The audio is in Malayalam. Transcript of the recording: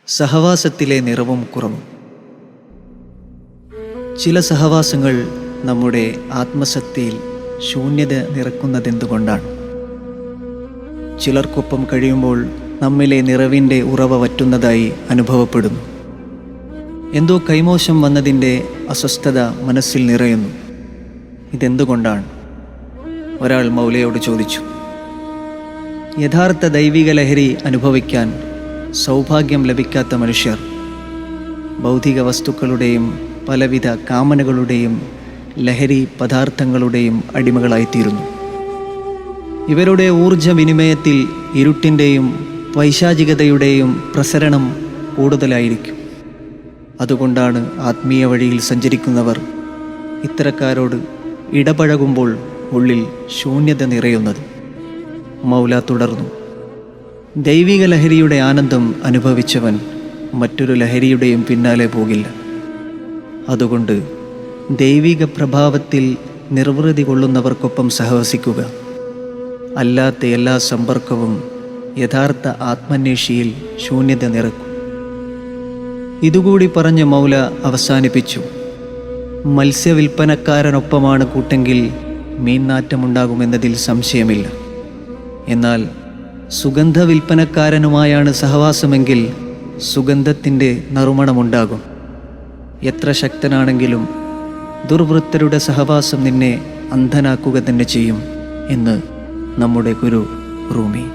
സഹവാസത്തിലെ നിറവും കുറവും. ചില സഹവാസങ്ങൾ നമ്മുടെ ആത്മശക്തിയിൽ ശൂന്യത നിറക്കുന്നതെന്തുകൊണ്ടാണ്? ചിലർക്കൊപ്പം കഴിയുമ്പോൾ നമ്മിലെ നിറവിൻ്റെ ഉറവ വറ്റുന്നതായി അനുഭവപ്പെടുന്നു. എന്തോ കൈമോശം വന്നതിൻ്റെ അസ്വസ്ഥത മനസ്സിൽ നിറയുന്നു. ഇതെന്തുകൊണ്ടാണ്? ഒരാൾ മൗലയോട് ചോദിച്ചു. യഥാർത്ഥ ദൈവിക ലഹരി അനുഭവിക്കാൻ സൗഭാഗ്യം ലഭിക്കാത്ത മനുഷ്യർ ഭൗതിക വസ്തുക്കളുടെയും പലവിധ കാമനകളുടെയും ലഹരി പദാർത്ഥങ്ങളുടെയും അടിമകളായിത്തീരുന്നു. ഇവരുടെ ഊർജ വിനിമയത്തിൽ ഇരുട്ടിൻ്റെയും പൈശാചികതയുടെയും പ്രസരണം കൂടുതലായിരിക്കും. അതുകൊണ്ടാണ് ആത്മീയ വഴിയിൽ സഞ്ചരിക്കുന്നവർ ഇത്തരക്കാരോട് ഇടപഴകുമ്പോൾ ഉള്ളിൽ ശൂന്യത നിറയുന്നത്. മൗല തുടർന്നു. ദൈവിക ലഹരിയുടെ ആനന്ദം അനുഭവിച്ചവൻ മറ്റൊരു ലഹരിയുടെയും പിന്നാലെ പോകില്ല. അതുകൊണ്ട് ദൈവിക പ്രഭാവത്തിൽ നിർവൃതി കൊള്ളുന്നവർക്കൊപ്പം സഹവസിക്കുക. അല്ലാത്ത എല്ലാ സമ്പർക്കവും യഥാർത്ഥ ആത്മന്വേഷിയിൽ ശൂന്യത നിറക്കും. ഇതുകൂടി പറഞ്ഞ് മൗല അവസാനിപ്പിച്ചു. മത്സ്യവിൽപ്പനക്കാരനൊപ്പമാണ് കൂട്ടെങ്കിൽ മീൻനാറ്റമുണ്ടാകുമെന്നതിൽ സംശയമില്ല. എന്നാൽ സുഗന്ധ വിൽപ്പനക്കാരനുമായാണ് സഹവാസമെങ്കിൽ സുഗന്ധത്തിൻ്റെ നറുമണമുണ്ടാകും. എത്ര ശക്തനാണെങ്കിലും ദുർവൃത്തരുടെ സഹവാസം നിന്നെ അന്ധനാക്കുക തന്നെ ചെയ്യും എന്ന് നമ്മുടെ ഗുരു റൂമി.